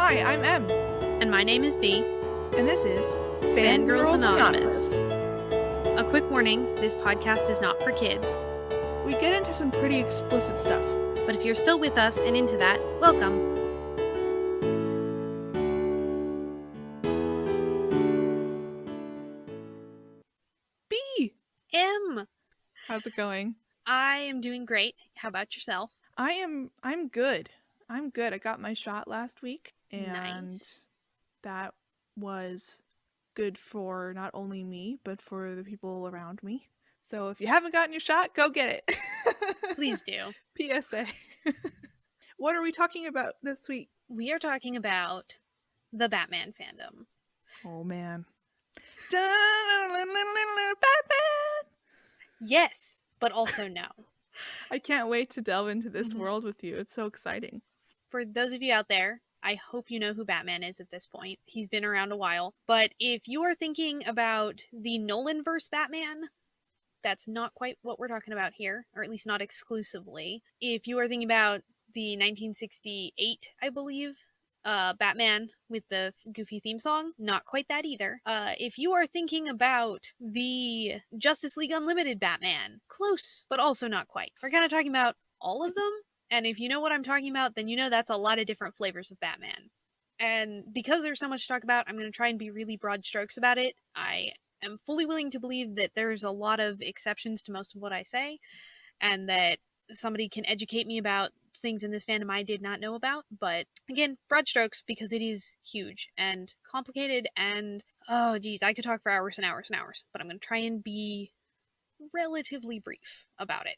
Hi, I'm M. And my name is Bea. And this is Fangirls Anonymous. A quick warning, this podcast is not for kids. We get into some pretty explicit stuff. But if you're still with us and into that, welcome. Bea! M! How's it going? I am doing great. How about yourself? I'm good. I'm good. I got my shot last week, and Nice. that was good for not only me, but for the people around me. So if you haven't gotten your shot, go get it. Please do. PSA. What are we talking about this week? We are talking about the Batman fandom. Oh, man. Batman! Yes, but also no. I can't wait to delve into this world with you. It's so exciting. For those of you out there, I hope you know who Batman is at this point. He's been around a while. But if you are thinking about the Nolanverse Batman, that's not quite what we're talking about here, or at least not exclusively. If you are thinking about the 1968, I believe, Batman with the goofy theme song, not quite that either. If you are thinking about the Justice League Unlimited Batman, close, but also not quite. We're kind of talking about all of them, and if you know what I'm talking about, then you know that's a lot of different flavors of Batman. And because there's so much to talk about, I'm going to try and be really broad strokes about it. I am fully willing to believe that there's a lot of exceptions to most of what I say, and that somebody can educate me about things in this fandom I did not know about. But again, broad strokes, because it is huge and complicated, and oh geez, I could talk for hours and hours and hours, but I'm going to try and be relatively brief about it.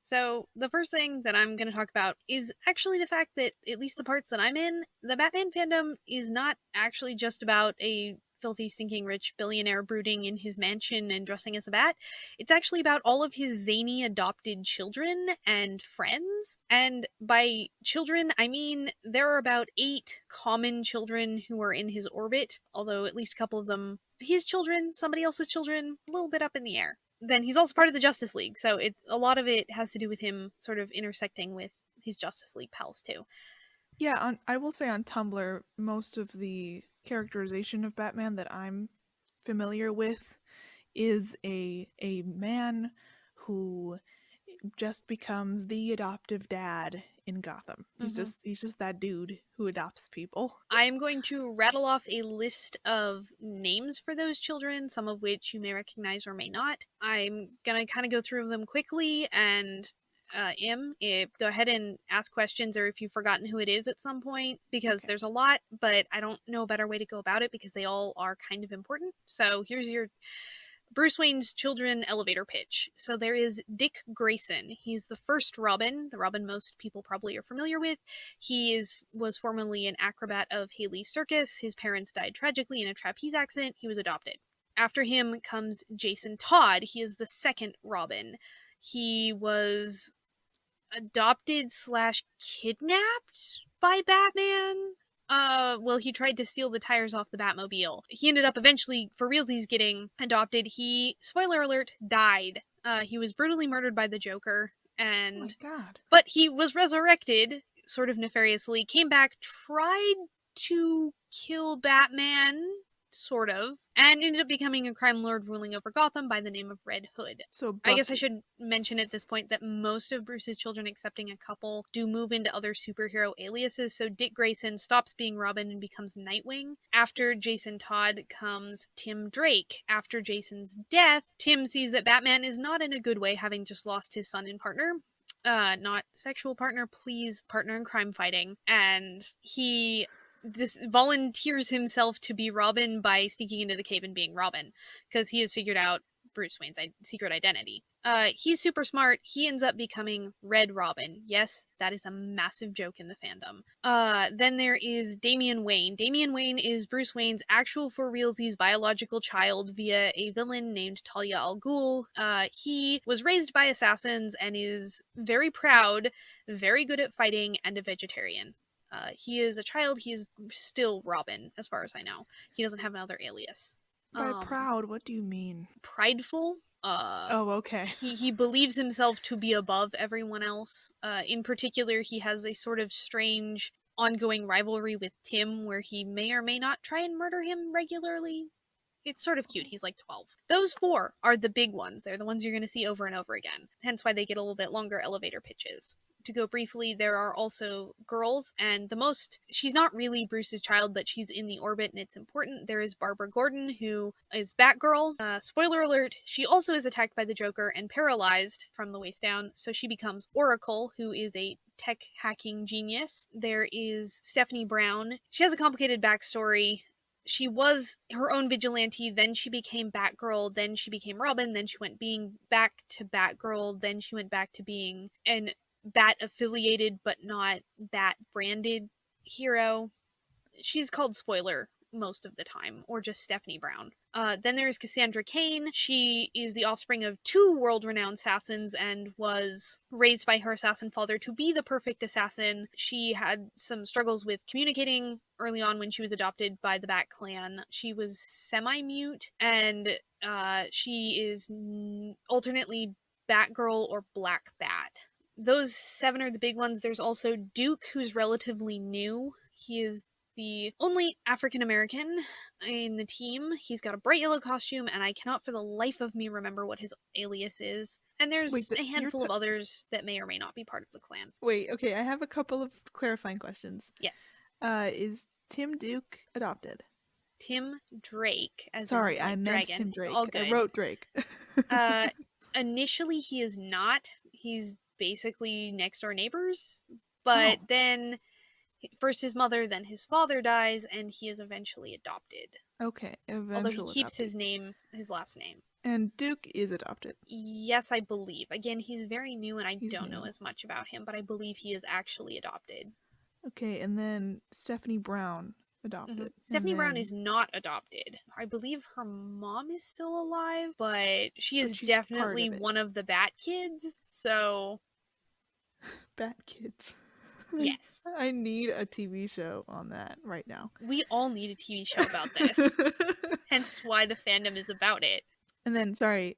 So the first thing that I'm going to talk about is actually the fact that, at least the parts that I'm in, the Batman fandom is not actually just about a filthy, stinking rich billionaire brooding in his mansion and dressing as a bat. It's actually about all of his zany adopted children and friends. And by children, I mean there are about 8 common children who are in his orbit, although at least a couple of them, his children, somebody else's children, a little bit up in the air. Then he's also part of the Justice League, so a lot of it has to do with him sort of intersecting with his Justice League pals too. Yeah, I will say on Tumblr, most of the characterization of Batman that I'm familiar with is a man who just becomes the adoptive dad in Gotham. He's just that dude who adopts people. I'm going to rattle off a list of names for those children, some of which you may recognize or may not. I'm gonna kind of go through them quickly, and go ahead and ask questions, or if you've forgotten who it is at some point, because there's a lot, but I don't know a better way to go about it because they all are kind of important. So here's your Bruce Wayne's children elevator pitch. So there is Dick Grayson. He's the first Robin, the Robin most people probably are familiar with. He was formerly an acrobat of Haley's Circus. His parents died tragically in a trapeze accident. He was adopted. After him comes Jason Todd. He is the second Robin. He was adopted / kidnapped by Batman. He tried to steal the tires off the Batmobile. He ended up eventually, for realsies, getting adopted. He, spoiler alert, died. He was brutally murdered by the Joker, and oh my God. But he was resurrected, sort of nefariously, came back, tried to kill Batman, sort of, and ended up becoming a crime lord ruling over Gotham by the name of Red Hood. So Bucky. I guess I should mention at this point that most of Bruce's children, excepting a couple, do move into other superhero aliases, so Dick Grayson stops being Robin and becomes Nightwing. After Jason Todd comes Tim Drake. After Jason's death, Tim sees that Batman is not in a good way, having just lost his son and partner. Not sexual partner, please, partner in crime fighting. And he volunteers himself to be Robin by sneaking into the cave and being Robin, because he has figured out Bruce Wayne's secret identity. He's super smart. He ends up becoming Red Robin. Yes, that is a massive joke in the fandom. Then there is Damian Wayne. Damian Wayne is Bruce Wayne's actual for realsies biological child via a villain named Talia al Ghul. He was raised by assassins and is very proud, very good at fighting, and a vegetarian. He is a child. He is still Robin, as far as I know. He doesn't have another alias. By proud, what do you mean? Prideful. Okay. He believes himself to be above everyone else. In particular, he has a sort of strange ongoing rivalry with Tim where he may or may not try and murder him regularly. It's sort of cute. He's like 12. Those 4 are the big ones. They're the ones you're going to see over and over again. Hence why they get a little bit longer elevator pitches. To go briefly, there are also girls, and she's not really Bruce's child, but she's in the orbit and it's important. There is Barbara Gordon, who is Batgirl. Spoiler alert, she also is attacked by the Joker and paralyzed from the waist down, so she becomes Oracle, who is a tech hacking genius. There is Stephanie Brown. She has a complicated backstory. She was her own vigilante, then she became Batgirl, then she became Robin, then she went being back to Batgirl, then she went back to being an Bat affiliated but not Bat branded hero. She's called Spoiler most of the time, or just Stephanie Brown. Then there's Cassandra Cain. She is the offspring of 2 world-renowned assassins and was raised by her assassin father to be the perfect assassin. She had some struggles with communicating early on when she was adopted by the Bat Clan. She was semi-mute, and she is alternately Batgirl or Black Bat. Those 7 are the big ones. There's also Duke, who's relatively new. He is the only African American in the team. He's got a bright yellow costume, and I cannot for the life of me remember what his alias is. And there's a handful of others that may or may not be part of the clan. Wait, okay, I have a couple of clarifying questions. Yes. Is Tim Duke adopted? Tim Drake, as Sorry, in, like, I meant dragon. Tim Drake. It's all good. I wrote Drake. Initially, he is not. He's basically next door neighbors, but then first his mother, then his father dies, and he is eventually adopted. Okay, although he keeps his last name. And Duke is adopted. Yes, I believe. Again, he's very new, and I don't know as much about him, but I believe he is actually adopted. Okay, and then Stephanie Brown adopted. Mm-hmm. Stephanie Brown is not adopted. I believe her mom is still alive, but she is definitely one of the Bat Kids, so... Bat Kids. Yes. I need a TV show on that right now. We all need a TV show about this. Hence why the fandom is about it. And then, sorry,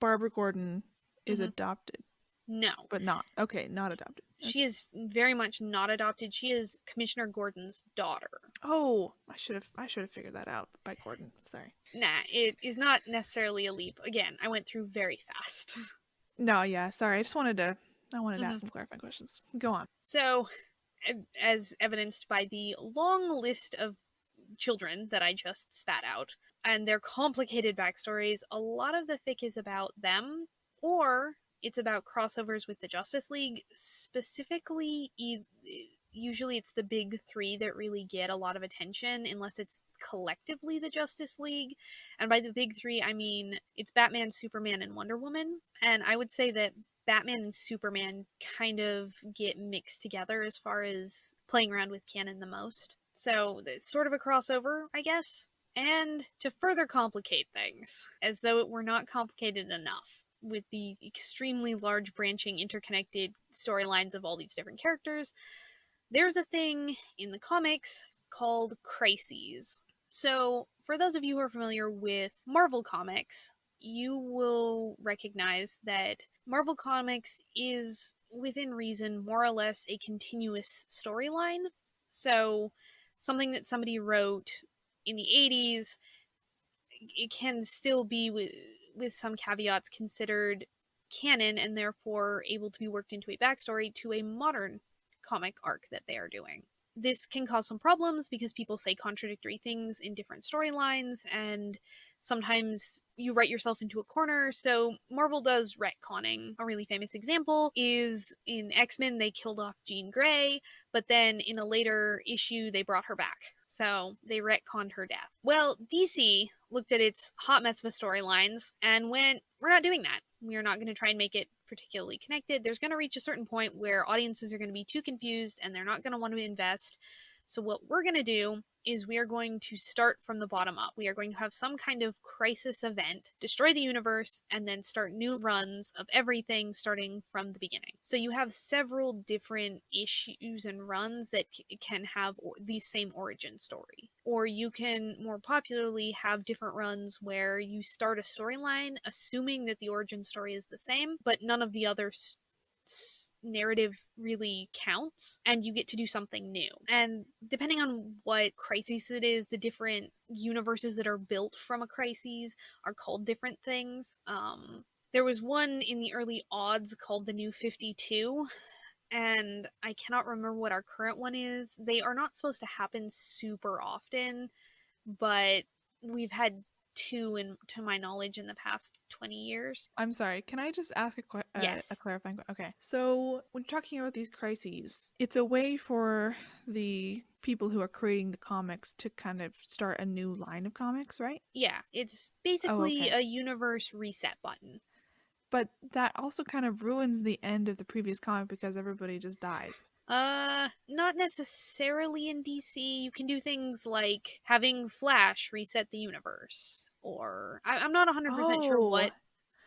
Barbara Gordon is adopted. No. But not. Okay, not adopted. She is very much not adopted. She is Commissioner Gordon's daughter. Oh, I should have figured that out by Gordon. Sorry. Nah, it is not necessarily a leap. Again, I went through very fast. No, yeah, sorry. I wanted to ask some clarifying questions. Go on. So, as evidenced by the long list of children that I just spat out, and their complicated backstories, a lot of the fic is about them, or it's about crossovers with the Justice League. Specifically, usually it's the big 3 that really get a lot of attention, unless it's collectively the Justice League. And by the big 3, I mean it's Batman, Superman, and Wonder Woman. And I would say that Batman and Superman kind of get mixed together as far as playing around with canon the most. So it's sort of a crossover, I guess. And to further complicate things, as though it were not complicated enough, with the extremely large branching interconnected storylines of all these different characters, there's a thing in the comics called crises. So for those of you who are familiar with Marvel Comics, you will recognize that Marvel Comics is, within reason, more or less a continuous storyline. So something that somebody wrote in the 80s, it can still be, with some caveats, considered canon and therefore able to be worked into a backstory to a modern comic arc that they are doing. This can cause some problems because people say contradictory things in different storylines, and sometimes you write yourself into a corner. So Marvel does retconning. A really famous example is in X-Men, they killed off Jean Grey, but then in a later issue they brought her back. So they retconned her death. Well, DC looked at its hot mess of storylines and went, we're not doing that. We are not going to try and make it particularly connected. There's going to reach a certain point where audiences are going to be too confused and they're not going to want to invest. So what we're going to do is we are going to start from the bottom up. We are going to have some kind of crisis event, destroy the universe, and then start new runs of everything starting from the beginning. So you have several different issues and runs that can have the same origin story. Or you can more popularly have different runs where you start a storyline assuming that the origin story is the same, but none of the other narrative really counts and you get to do something new. And depending on what crisis it is, the different universes that are built from a crisis are called different things. There was one in the early odds called the New 52, and I cannot remember what our current one is. They are not supposed to happen super often, but we've had two, to my knowledge, in the past 20 years. I'm sorry. Can I just ask a Yes. clarifying question? Okay. So, when you're talking about these crises, it's a way for the people who are creating the comics to kind of start a new line of comics, right? Yeah, it's Oh, basically okay. a universe reset button. But that also kind of ruins the end of the previous comic because everybody just died. Not necessarily in DC. You can do things like having Flash reset the universe, or I'm not 100% sure Oh. what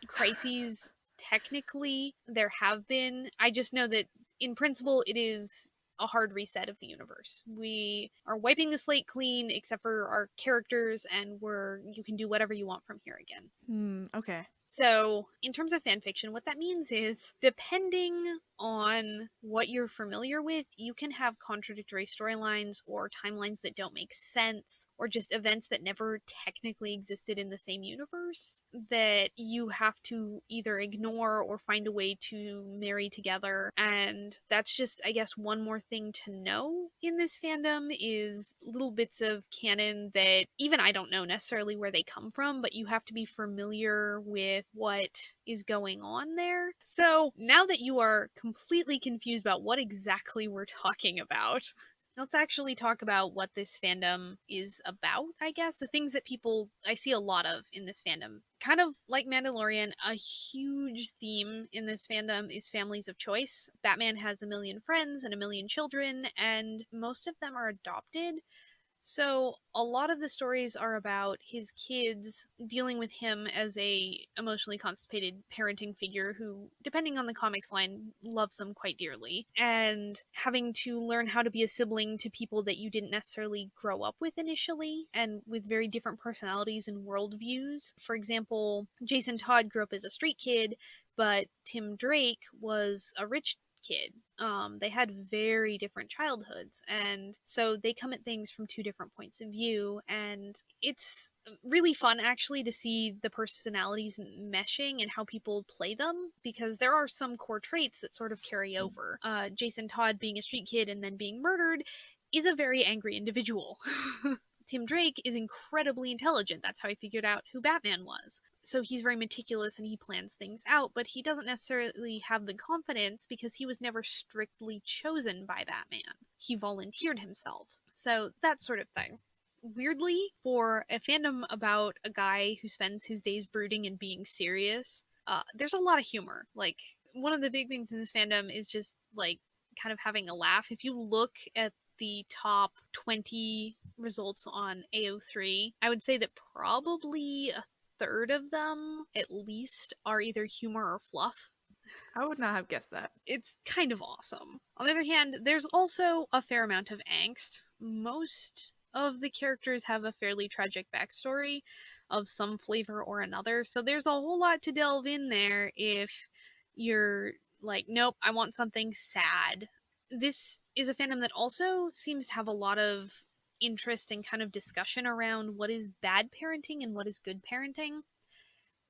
crises technically there have been. I just know that in principle it is a hard reset of the universe. We are wiping the slate clean except for our characters, and you can do whatever you want from here again. Okay. So, in terms of fanfiction, what that means is depending on what you're familiar with, you can have contradictory storylines or timelines that don't make sense, or just events that never technically existed in the same universe that you have to either ignore or find a way to marry together. And that's just, I guess, one more thing to know in this fandom is little bits of canon that even I don't know necessarily where they come from, but you have to be familiar with what is going on there. So now that you are completely confused about what exactly we're talking about, let's actually talk about what this fandom is about, I guess. The things that I see a lot of in this fandom. Kind of like Mandalorian, a huge theme in this fandom is families of choice. Batman has a million friends and a million children, and most of them are adopted. So a lot of the stories are about his kids dealing with him as a emotionally constipated parenting figure who, depending on the comics line, loves them quite dearly, and having to learn how to be a sibling to people that you didn't necessarily grow up with initially, and with very different personalities and worldviews. For example, Jason Todd grew up as a street kid, but Tim Drake was a rich kid. They had very different childhoods, and so they come at things from two different points of view, and it's really fun actually to see the personalities meshing and how people play them, because there are some core traits that sort of carry over. Jason Todd being a street kid and then being murdered is a very angry individual. Tim Drake is incredibly intelligent. That's how he figured out who Batman was. So he's very meticulous and he plans things out, but he doesn't necessarily have the confidence because he was never strictly chosen by Batman. He volunteered himself. So that sort of thing. Weirdly, for a fandom about a guy who spends his days brooding and being serious, there's a lot of humor. Like, one of the big things in this fandom is just, like, kind of having a laugh. If you look at the top 20 results on AO3, I would say that probably a third of them, at least, are either humor or fluff. I would not have guessed that. It's kind of awesome. On the other hand, there's also a fair amount of angst. Most of the characters have a fairly tragic backstory of some flavor or another, so there's a whole lot to delve in there if you're like, nope, I want something sad. This is a fandom that also seems to have a lot of interest and kind of discussion around what is bad parenting and what is good parenting.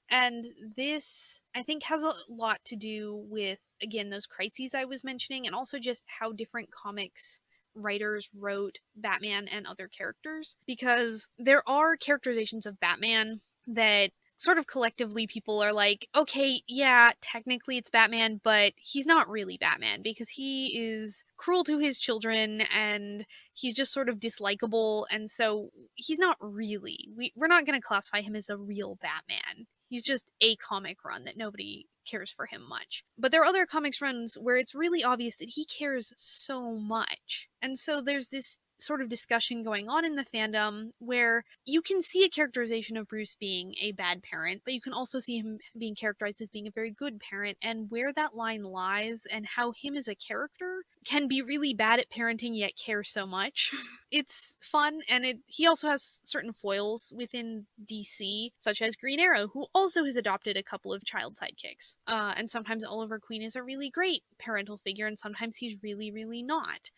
And this, I think, has a lot to do with, again, those crises I was mentioning, and also just how different comics writers wrote Batman and other characters. Because there are characterizations of Batman that sort of collectively people are like, okay, yeah, technically it's Batman, but he's not really Batman because he is cruel to his children and he's just sort of dislikable. And so he's not really, we're not going to classify him as a real Batman. He's just a comic run that nobody cares for him much. But there are other comics runs where it's really obvious that he cares so much. And so there's this sort of discussion going on in the fandom where you can see a characterization of Bruce being a bad parent, but you can also see him being characterized as being a very good parent, and where that line lies and how him as a character can be really bad at parenting yet care so much. It's fun, and he also has certain foils within DC, such as Green Arrow, who also has adopted a couple of child sidekicks. And sometimes Oliver Queen is a really great parental figure, and sometimes he's really, really not.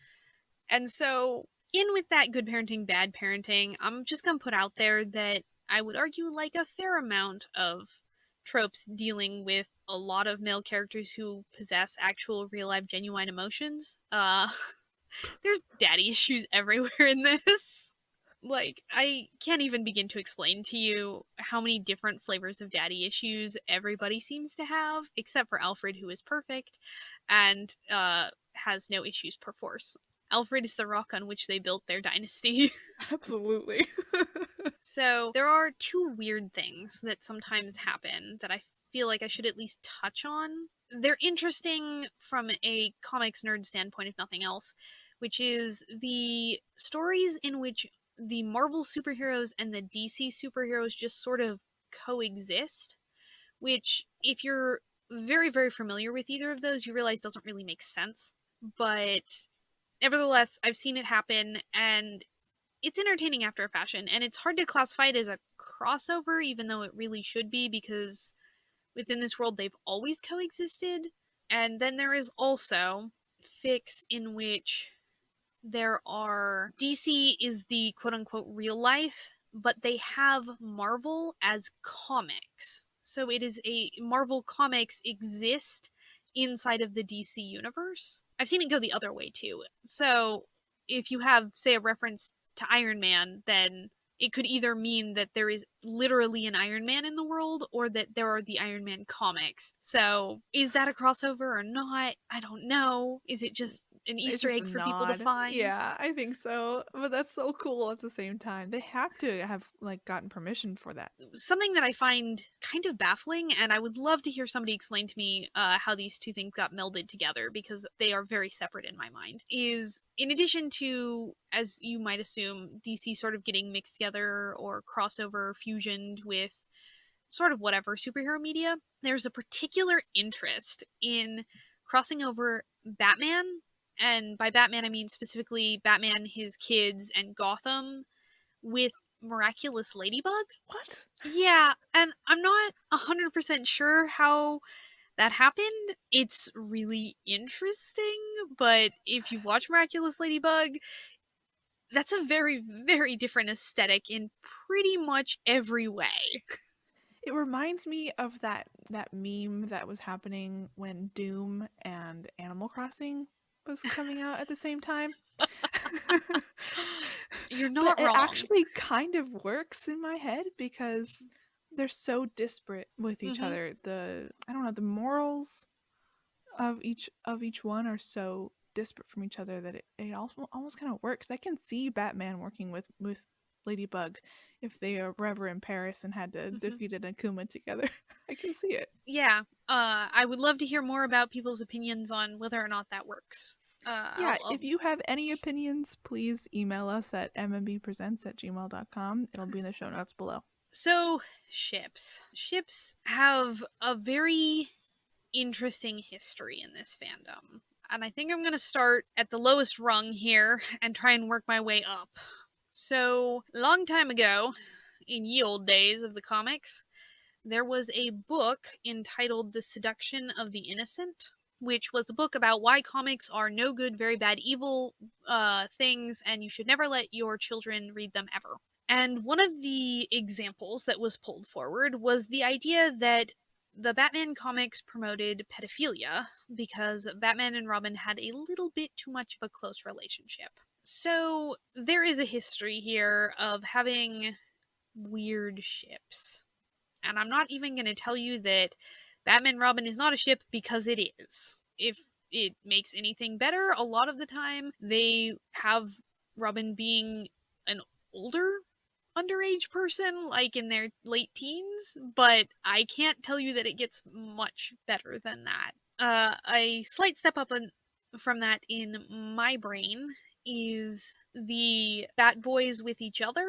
And so, in with that good parenting, bad parenting, I'm just gonna put out there that I would argue like a fair amount of tropes dealing with a lot of male characters who possess actual real life genuine emotions. There's daddy issues everywhere in this. Like, I can't even begin to explain to you how many different flavors of daddy issues everybody seems to have, except for Alfred, who is perfect and has no issues perforce. Alfred is the rock on which they built their dynasty. Absolutely. So, there are two weird things that sometimes happen that I feel like I should at least touch on. They're interesting from a comics nerd standpoint, if nothing else, which is the stories in which the Marvel superheroes and the DC superheroes just sort of coexist, which, if you're very, very familiar with either of those, you realize doesn't really make sense. But nevertheless, I've seen it happen, and it's entertaining after a fashion, and it's hard to classify it as a crossover, even though it really should be, because within this world they've always coexisted. And then there is also Fics, in which there are DC is the quote unquote real life, but they have Marvel as comics. So it is a Marvel comics exist inside of the DC universe. I've seen it go the other way too. So if you have, say, a reference to Iron Man, then it could either mean that there is literally an Iron Man in the world, or that there are the Iron Man comics. So is that a crossover or not? I don't know. Is it just an It's Easter just a egg for people to nod. find? Yeah, I think so. But that's so cool at the same time. They have to have like gotten permission for that. Something that I find kind of baffling, and I would love to hear somebody explain to me how these two things got melded together, because they are very separate in my mind, is in addition to, as you might assume, DC sort of getting mixed together or crossover fusioned with sort of whatever superhero media, there's a particular interest in crossing over Batman, and by Batman I mean specifically Batman, his kids, and Gotham, with Miraculous Ladybug. What? Yeah, and I'm not 100% sure how that happened. It's really interesting, but if you watch Miraculous Ladybug, that's a very, very different aesthetic in pretty much every way. It reminds me of that meme that was happening when Doom and Animal Crossing was coming out at the same time. You're But not it wrong. actually kind of works in my head because they're so disparate with each Mhm. other. I don't know, the morals of each one are so disparate from each other that it almost kind of works. I can see Batman working with Ladybug if they were ever in Paris and had to Mhm. defeat an Akuma together. I can see it. Yeah, I would love to hear more about people's opinions on whether or not that works. Yeah, I'll if you have any opinions, please email us at mmbpresents@gmail.com. It'll be in the show notes below. So, ships. Ships have a very interesting history in this fandom. And I think I'm going to start at the lowest rung here and try and work my way up. So, a long time ago, in ye old days of the comics, there was a book entitled The Seduction of the Innocent, which was a book about why comics are no good, very bad, evil things, and you should never let your children read them ever. And one of the examples that was pulled forward was the idea that the Batman comics promoted pedophilia because Batman and Robin had a little bit too much of a close relationship. So there is a history here of having weird ships. And I'm not even going to tell you that Batman Robin is not a ship, because it is. If it makes anything better, a lot of the time they have Robin being an older underage person, like in their late teens, but I can't tell you that it gets much better than that. A slight step up from that in my brain is the Bat Boys with each other.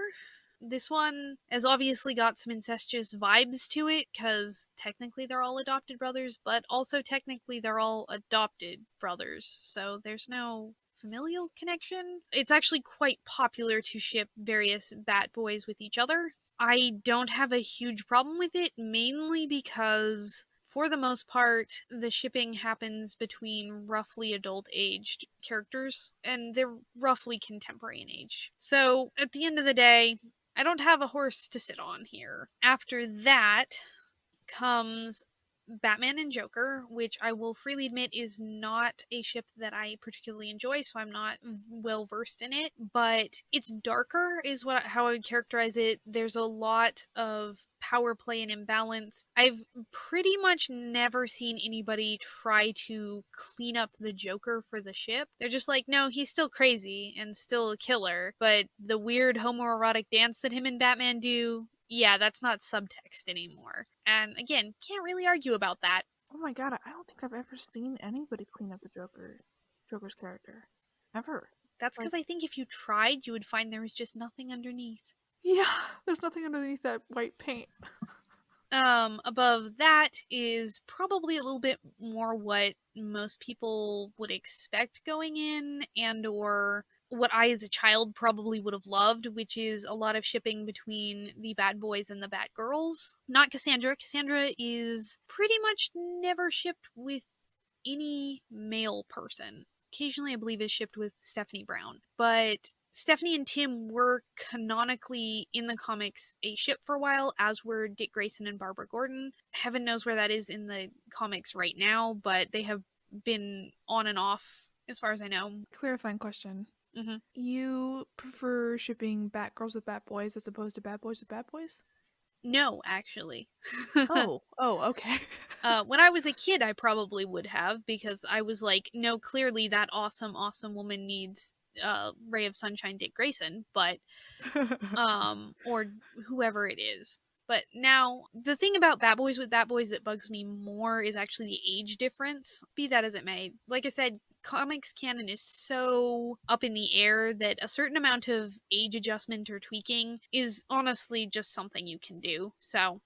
This one has obviously got some incestuous vibes to it, because technically they're all adopted brothers, but also technically they're all adopted brothers, so there's no familial connection. It's actually quite popular to ship various bat boys with each other. I don't have a huge problem with it, mainly because for the most part, the shipping happens between roughly adult-aged characters, and they're roughly contemporary in age. So, at the end of the day, I don't have a horse to sit on here. After that comes Batman and Joker, which I will freely admit is not a ship that I particularly enjoy, so I'm not well versed in it. But it's darker, is how I would characterize it. There's a lot of power play and imbalance. I've pretty much never seen anybody try to clean up the Joker for the ship. They're just like, no, he's still crazy and still a killer, but the weird homoerotic dance that him and Batman do, yeah, that's not subtext anymore. And again, can't really argue about that. Oh my god, I don't think I've ever seen anybody clean up the Joker's character. Ever. That's because I think if you tried, you would find there was just nothing underneath. Yeah, there's nothing underneath that white paint. Above that is probably a little bit more what most people would expect going in, and or what I as a child probably would have loved, which is a lot of shipping between the bad boys and the bad girls. Not Cassandra. Cassandra is pretty much never shipped with any male person. Occasionally, I believe, is shipped with Stephanie Brown. But Stephanie and Tim were canonically in the comics a ship for a while, as were Dick Grayson and Barbara Gordon. Heaven knows where that is in the comics right now, but they have been on and off as far as I know. Clarifying question. Mm-hmm. You prefer shipping Batgirls with Batboys as opposed to Batboys with Batboys? No, actually. Oh, okay. When I was a kid, I probably would have, because I was like, no, clearly that awesome, awesome woman needs Ray of Sunshine Dick Grayson, but or whoever it is. But now, the thing about Batboys with Batboys that bugs me more is actually the age difference. Be that as it may, like I said, comics canon is so up in the air that a certain amount of age adjustment or tweaking is honestly just something you can do. So,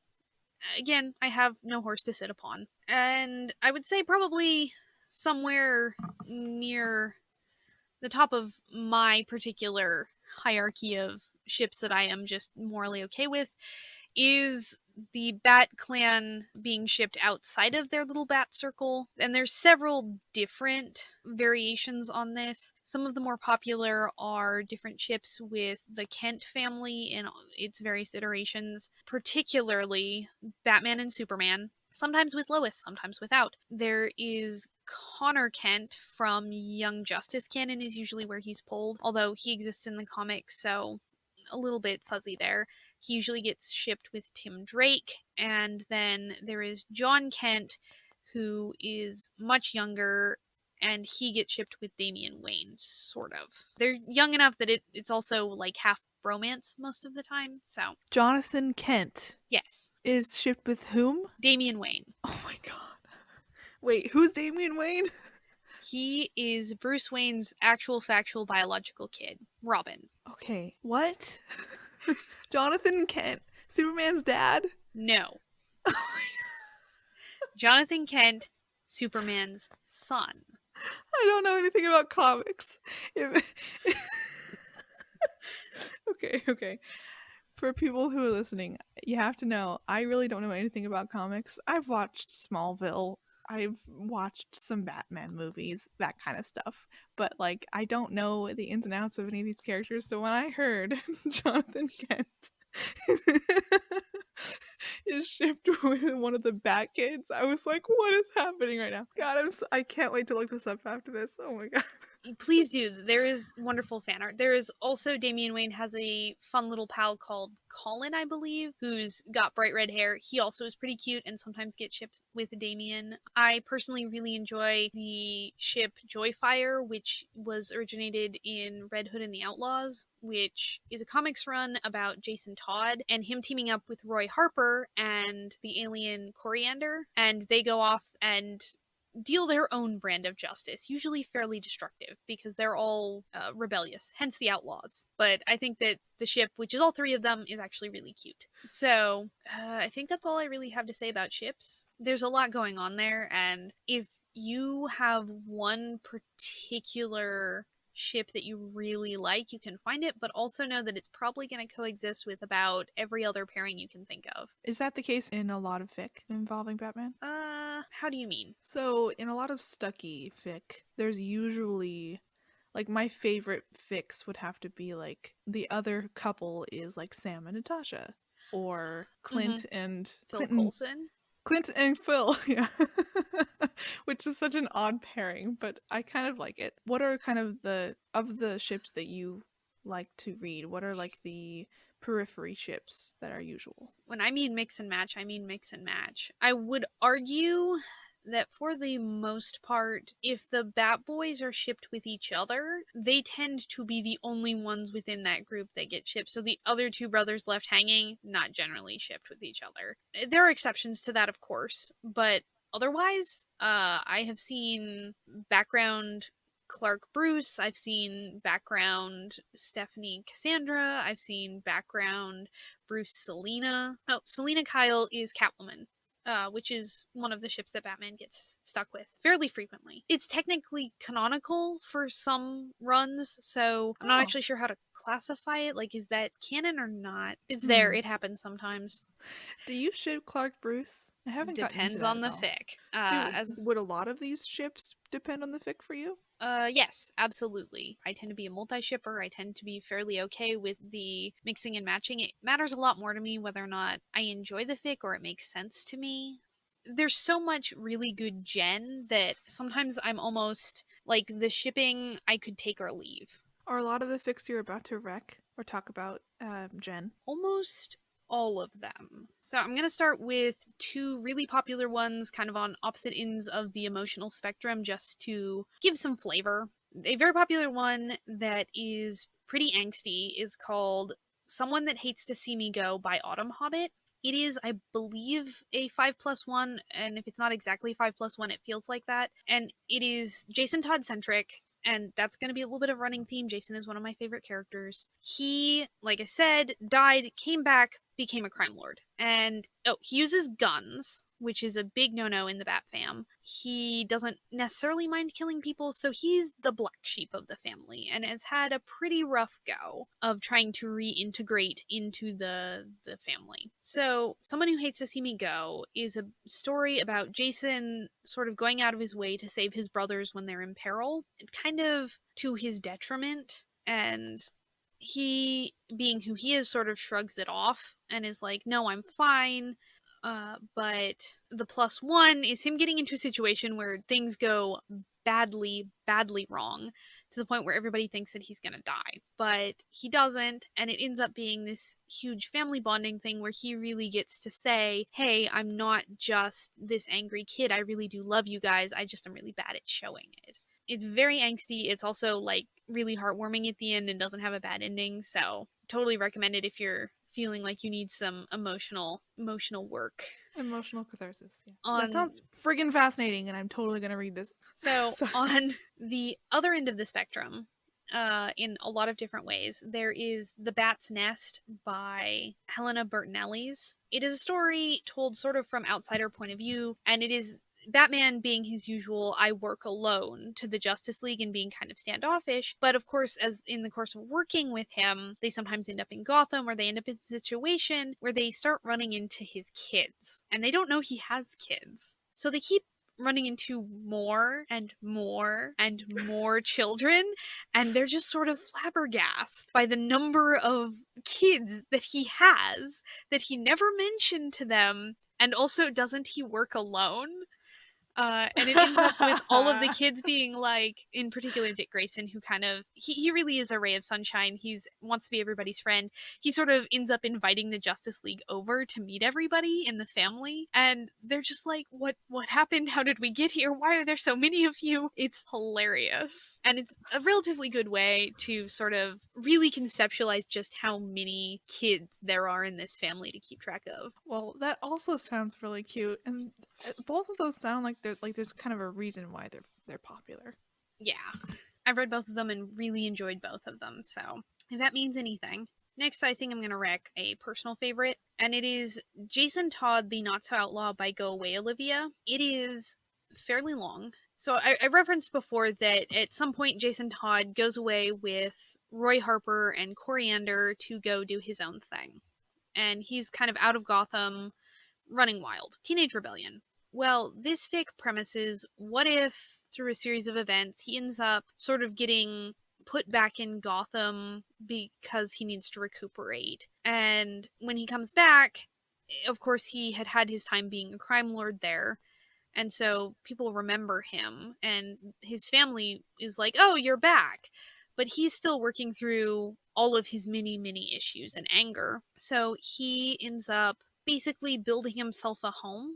again, I have no horse to sit upon. And I would say probably somewhere near the top of my particular hierarchy of ships that I am just morally okay with is the Bat Clan being shipped outside of their little bat circle. And there's several different variations on this. Some of the more popular are different ships with the Kent family in its various iterations, particularly Batman and Superman. Sometimes with Lois, sometimes without. There is Connor Kent from Young Justice canon is usually where he's pulled, although he exists in the comics, so a little bit fuzzy there. He usually gets shipped with Tim Drake, and then there is John Kent, who is much younger, and he gets shipped with Damian Wayne, sort of. They're young enough that it's also like half bromance most of the time, so. Jonathan Kent. Yes. Is shipped with whom? Damian Wayne. Oh my god. Wait, who's Damian Wayne? He is Bruce Wayne's actual factual biological kid, Robin. Okay, what? Jonathan Kent, Superman's dad? No. Jonathan Kent, Superman's son. I don't know anything about comics. Okay. For people who are listening, you have to know, I really don't know anything about comics. I've watched Smallville. I've watched some Batman movies, that kind of stuff. But, like, I don't know the ins and outs of any of these characters, so when I heard Jonathan Kent is shipped with one of the Bat Kids, I was like, what is happening right now? God, I can't wait to look this up after this. Oh my god. Please do. There is wonderful fan art. There is also, Damian Wayne has a fun little pal called Colin, I believe, who's got bright red hair. He also is pretty cute and sometimes gets shipped with Damian. I personally really enjoy the ship Joyfire, which was originated in Red Hood and the Outlaws, which is a comics run about Jason Todd and him teaming up with Roy Harper and the alien Coriander, and they go off and deal their own brand of justice, usually fairly destructive because they're all rebellious, hence the outlaws. But I think that the ship, which is all three of them, is actually really cute. So I think that's all I really have to say about ships. There's a lot going on there, and if you have one particular ship that you really like, you can find it, but also know that it's probably going to coexist with about every other pairing you can think of. Is that the case in a lot of fic involving Batman? How do you mean? So, in a lot of Stucky fic, there's usually, like, my favorite fics would have to be, like, the other couple is, like, Sam and Natasha, or Clint and Phil Coulson? Clint and Phil, yeah. Which is such an odd pairing, but I kind of like it. What are kind of the ships that you like to read? What are like the periphery ships that are usual? When I mean mix and match, I mean mix and match. I would argue that for the most part, if the Bat Boys are shipped with each other, they tend to be the only ones within that group that get shipped. So the other two brothers left hanging, not generally shipped with each other. There are exceptions to that, of course, but otherwise, I have seen background Clark Bruce, I've seen background Stephanie Cassandra, I've seen background Bruce Selena. Oh, Selena Kyle is Catwoman. Which is one of the ships that Batman gets stuck with fairly frequently. It's technically canonical for some runs, so I'm not actually sure how to classify it. Like, is that canon or not? It's there. It happens sometimes. Do you ship Clark Bruce? I haven't gotten into Depends that on the at all. fic. Would a lot of these ships depend on the fic for you? Yes, absolutely. I tend to be a multi-shipper. I tend to be fairly okay with the mixing and matching. It matters a lot more to me whether or not I enjoy the fic or it makes sense to me. There's so much really good gen that sometimes I'm almost like the shipping I could take or leave. Are a lot of the fics you're about to rec or talk about Jen? Almost all of them. So I'm going to start with two really popular ones, kind of on opposite ends of the emotional spectrum, just to give some flavor. A very popular one that is pretty angsty is called Someone That Hates to See Me Go by Autumn Hobbit. It is, I believe, a 5+1, and if it's not exactly 5+1, it feels like that. And it is Jason Todd centric, and that's going to be a little bit of running theme. Jason is one of my favorite characters. He, like I said, died, came back, became a crime lord. And, he uses guns, which is a big no-no in the Bat fam. He doesn't necessarily mind killing people, so he's the black sheep of the family, and has had a pretty rough go of trying to reintegrate into the family. So, Someone Who Hates to See Me Go is a story about Jason sort of going out of his way to save his brothers when they're in peril, and kind of to his detriment, and he, being who he is, sort of shrugs it off and is like, no, I'm fine. But the +1 is him getting into a situation where things go badly, badly wrong to the point where everybody thinks that he's gonna die. But he doesn't, and it ends up being this huge family bonding thing where he really gets to say, hey, I'm not just this angry kid. I really do love you guys. I just am really bad at showing it. It's very angsty. It's also like really heartwarming at the end and doesn't have a bad ending. So totally recommend it if you're feeling like you need some emotional work. Emotional catharsis. Yeah. That sounds friggin' fascinating, and I'm totally gonna read this. So on the other end of the spectrum, in a lot of different ways, there is The Bat's Nest by Helena Bertinelli's. It is a story told sort of from outsider point of view, and it is Batman being his usual I work alone to the Justice League and being kind of standoffish, but of course, as in the course of working with him, they sometimes end up in Gotham, or they end up in a situation where they start running into his kids, and they don't know he has kids. So they keep running into more and more and more children, and they're just sort of flabbergasted by the number of kids that he has that he never mentioned to them. And also, doesn't he work alone? And it ends up with all of the kids being like, in particular Dick Grayson, who kind of, he really is a ray of sunshine. He's wants to be everybody's friend. He sort of ends up inviting the Justice League over to meet everybody in the family, and they're just like, what happened? How did we get here? Why are there so many of you? It's hilarious. And it's a relatively good way to sort of really conceptualize just how many kids there are in this family to keep track of. Well, that also sounds really cute, and both of those sound like there's kind of a reason why they're popular. Yeah. I've read both of them and really enjoyed both of them, so if that means anything. Next, I think I'm going to rec a personal favorite, and it is Jason Todd, The Not So Outlaw by Go Away Olivia. It is fairly long. So I referenced before that at some point Jason Todd goes away with Roy Harper and Coriander to go do his own thing. And he's kind of out of Gotham, running wild. Teenage rebellion. Well, this fic premises, what if through a series of events he ends up sort of getting put back in Gotham because he needs to recuperate. And when he comes back, of course he had his time being a crime lord there. And so people remember him, and his family is like, oh, you're back. But he's still working through all of his many, many issues and anger. So he ends up basically building himself a home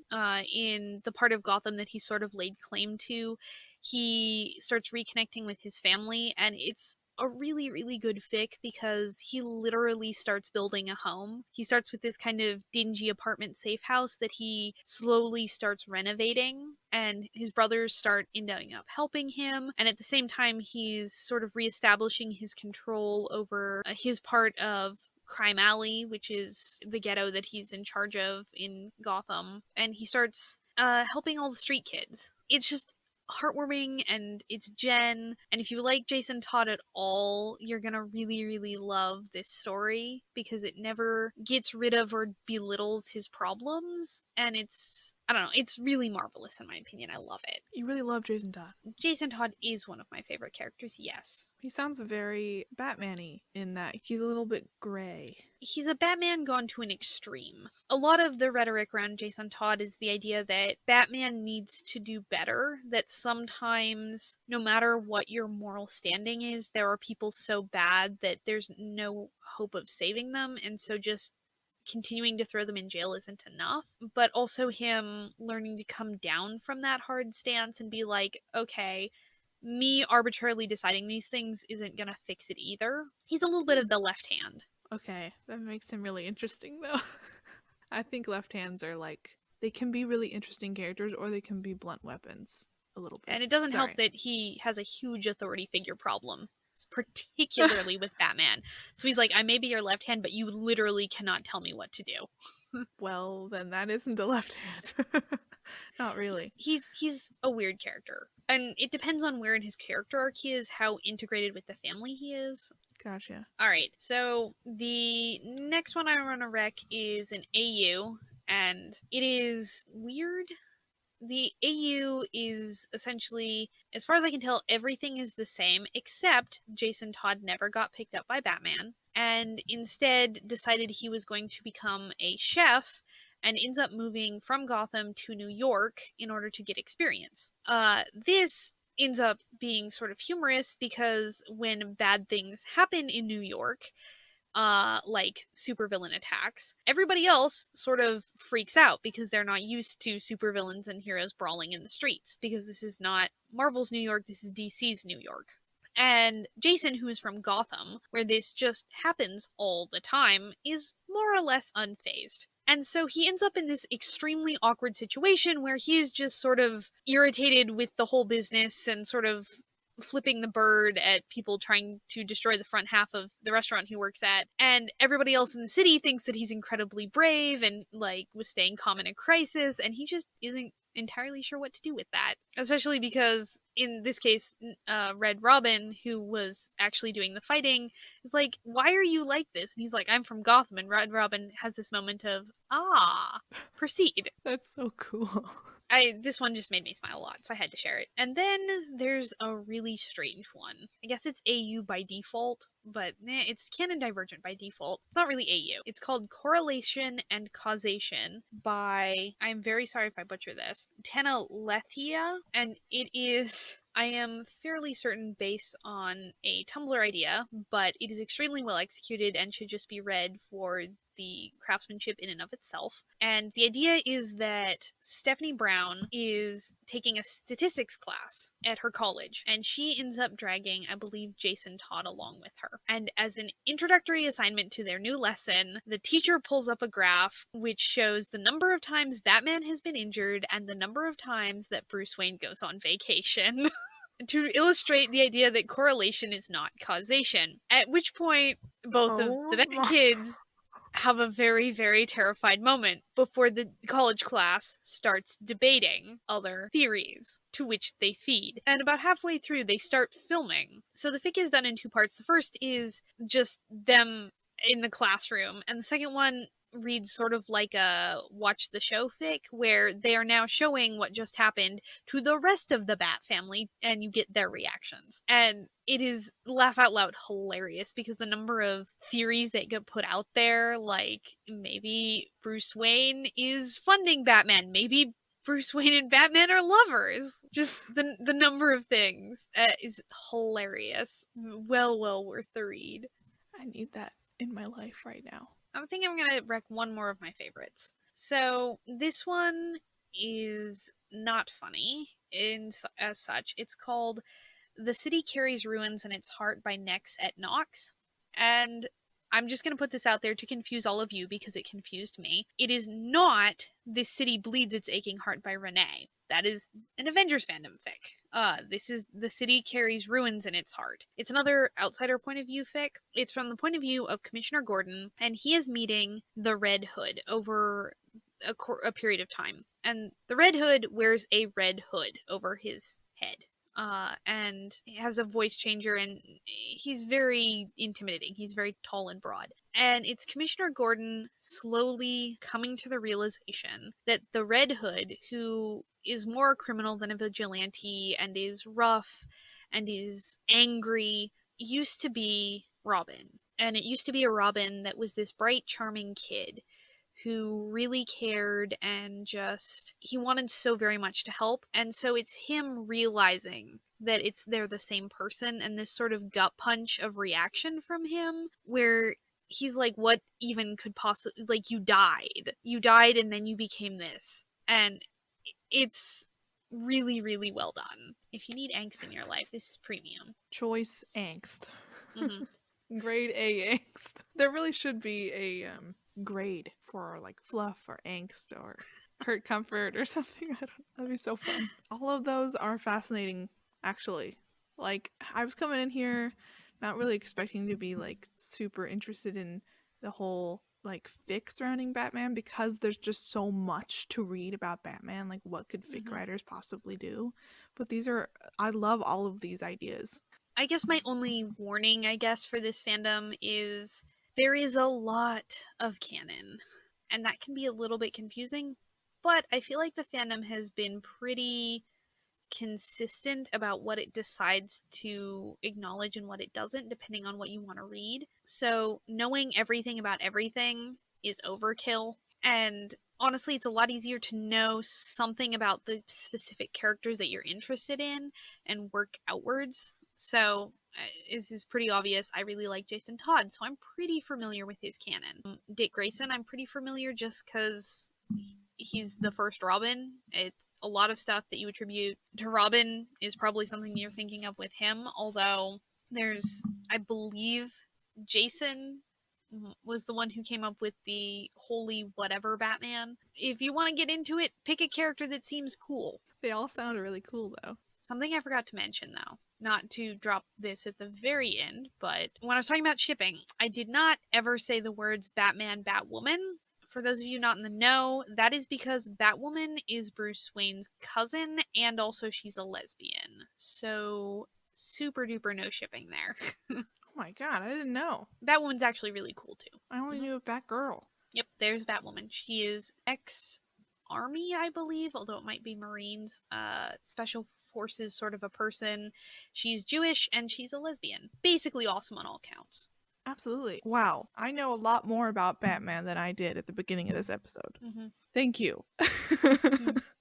in the part of Gotham that he sort of laid claim to. He starts reconnecting with his family, and it's a really, really good fic because he literally starts building a home. He starts with this kind of dingy apartment safe house that he slowly starts renovating, and his brothers start ending up helping him. And at the same time, he's sort of reestablishing his control over his part of Crime Alley, which is the ghetto that he's in charge of in Gotham. And he starts helping all the street kids. It's just heartwarming, and it's Jen. And if you like Jason Todd at all, you're gonna really, really love this story because it never gets rid of or belittles his problems. And I don't know, it's really marvelous in my opinion. I love it. You really love Jason Todd. Jason Todd is one of my favorite characters, yes. He sounds very Batman-y in that he's a little bit gray. He's a Batman gone to an extreme. A lot of the rhetoric around Jason Todd is the idea that Batman needs to do better, that sometimes, no matter what your moral standing is, there are people so bad that there's no hope of saving them, and so just continuing to throw them in jail isn't enough. But also him learning to come down from that hard stance and be like, okay, me arbitrarily deciding these things isn't gonna fix it either. He's a little bit of the left hand. Okay, that makes him really interesting though. I think left hands are they can be really interesting characters, or they can be blunt weapons a little bit. And it doesn't help that he has a huge authority figure problem, particularly with Batman. So he's like, I may be your left hand, but you literally cannot tell me what to do. Well, then that isn't a left hand. Not really. He's a weird character. And it depends on where in his character arc he is, how integrated with the family he is. Gotcha. Alright, so the next one I want to rec is an AU, and it is weird. The AU is essentially, as far as I can tell, everything is the same, except Jason Todd never got picked up by Batman, and instead decided he was going to become a chef, and ends up moving from Gotham to New York in order to get experience. This ends up being sort of humorous because when bad things happen in New York, like supervillain attacks, everybody else sort of freaks out because they're not used to supervillains and heroes brawling in the streets, because this is not Marvel's New York, this is DC's New York. And Jason, who is from Gotham, where this just happens all the time, is more or less unfazed. And so he ends up in this extremely awkward situation where he's just sort of irritated with the whole business and sort of flipping the bird at people trying to destroy the front half of the restaurant he works at. And everybody else in the city thinks that he's incredibly brave and was staying calm in a crisis, and he just isn't entirely sure what to do with that. Especially because, in this case, Red Robin, who was actually doing the fighting, is like, why are you like this? And he's like, I'm from Gotham. And Red Robin has this moment of, proceed. That's so cool. This one just made me smile a lot, so I had to share it. And then there's a really strange one. I guess it's AU by default, but it's canon divergent by default. It's not really AU. It's called Correlation and Causation by, I'm very sorry if I butcher this, Tena Lethia, and it is, I am fairly certain, based on a Tumblr idea, but it is extremely well executed and should just be read for the craftsmanship in and of itself. And the idea is that Stephanie Brown is taking a statistics class at her college, and she ends up dragging, I believe, Jason Todd along with her. And as an introductory assignment to their new lesson, the teacher pulls up a graph which shows the number of times Batman has been injured and the number of times that Bruce Wayne goes on vacation. To illustrate the idea that correlation is not causation. At which point, both of the bad kids have a very, very terrified moment before the college class starts debating other theories to which they feed. And about halfway through, they start filming. So the fic is done in two parts. The first is just them in the classroom, and the second one reads sort of like a watch the show fic, where they are now showing what just happened to the rest of the Bat family, and you get their reactions. And it is laugh out loud hilarious, because the number of theories that get put out there, like maybe Bruce Wayne is funding Batman, maybe Bruce Wayne and Batman are lovers. Just the number of things is hilarious. Well worth the read. I need that in my life right now. I think I'm going to rec one more of my favorites. So this one is not funny as such. It's called The City Carries Ruins in Its Heart by Nex at Nox. And I'm just going to put this out there to confuse all of you, because it confused me. It is not This City Bleeds Its Aching Heart by Renee. That is an Avengers fandom fic. This is The City Carries Ruins in Its Heart. It's another outsider point of view fic. It's from the point of view of Commissioner Gordon, and he is meeting the Red Hood over a period of time. And the Red Hood wears a red hood over his head. And he has a voice changer, and he's very intimidating. He's very tall and broad. And it's Commissioner Gordon slowly coming to the realization that the Red Hood, who is more a criminal than a vigilante and is rough and is angry, used to be Robin. And it used to be a Robin that was this bright, charming kid who really cared, and just he wanted so very much to help. And so it's him realizing that they're the same person, and this sort of gut punch of reaction from him, where he's like, what even could possibly, like, you died and then you became this. And it's really, really well done. If you need angst in your life, this is premium. Choice angst. Mm-hmm. Grade A angst. There really should be a grade for like fluff or angst or hurt comfort or something. I don't know. That'd be so fun. All of those are fascinating, actually. Like, I was coming in here not really expecting to be like super interested in the whole like fic surrounding Batman, because there's just so much to read about Batman. Like, what could fic writers possibly do? But I love all of these ideas. I guess my only warning, for this fandom is there is a lot of canon, and that can be a little bit confusing, but I feel like the fandom has been pretty consistent about what it decides to acknowledge and what it doesn't, depending on what you want to read. So knowing everything about everything is overkill, and honestly, it's a lot easier to know something about the specific characters that you're interested in and work outwards. So this is pretty obvious. I really like Jason Todd, so I'm pretty familiar with his canon. Dick Grayson, I'm pretty familiar just because he's the first Robin. It's a lot of stuff that you attribute to Robin is probably something you're thinking of with him, although there's, I believe, Jason was the one who came up with the holy whatever Batman. If you want to get into it, pick a character that seems cool. They all sound really cool, though. Something I forgot to mention, though, not to drop this at the very end, but when I was talking about shipping, I did not ever say the words Batman, Batwoman. For those of you not in the know, that is because Batwoman is Bruce Wayne's cousin, and also she's a lesbian. So, super duper no shipping there. Oh my god, I didn't know. Batwoman's actually really cool, too. I only knew of Batgirl. Yep, there's Batwoman. She is ex-army, I believe, although it might be Marines. Special forces sort of a person. She's Jewish, and she's a lesbian. Basically awesome on all counts. Absolutely. Wow. I know a lot more about Batman than I did at the beginning of this episode. Thank you.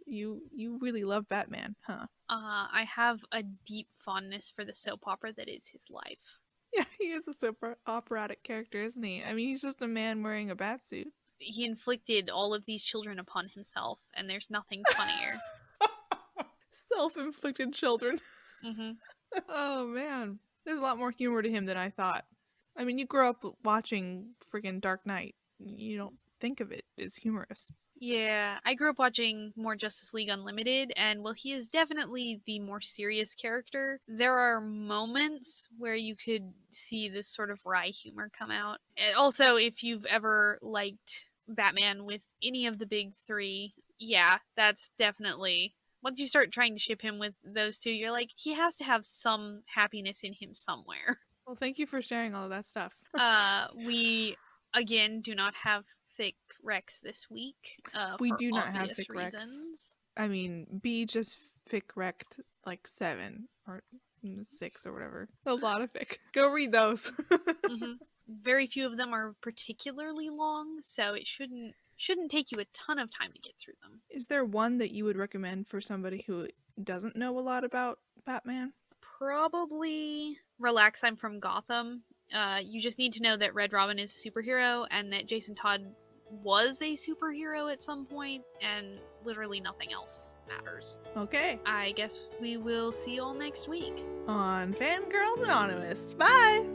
You really love Batman, huh? I have a deep fondness for the soap opera that is his life. Yeah, he is a super operatic character, isn't he? I mean, he's just a man wearing a bat suit. He inflicted all of these children upon himself, and there's nothing funnier. Self-inflicted children. Mm-hmm. Oh man, there's a lot more humor to him than I thought. I mean, you grow up watching friggin' Dark Knight. You don't think of it as humorous. Yeah, I grew up watching more Justice League Unlimited, and while he is definitely the more serious character, there are moments where you could see this sort of wry humor come out. And also, if you've ever liked Batman with any of the big three, yeah, that's definitely. Once you start trying to ship him with those two, you're like, he has to have some happiness in him somewhere. Well, thank you for sharing all of that stuff. We, again, do not have Fic Rex this week We for do not have obvious Fic Rex. reasons. I mean, B just fic wrecked like 7 or 6 or whatever. A lot of fic. Go read those. Mm-hmm. Very few of them are particularly long, so it shouldn't take you a ton of time to get through them. Is there one that you would recommend for somebody who doesn't know a lot about Batman? Probably Relax, I'm from Gotham. You just need to know that Red Robin is a superhero and that Jason Todd was a superhero at some point, and literally nothing else matters. Okay. I guess we will see you all next week On Fangirls Anonymous. Bye!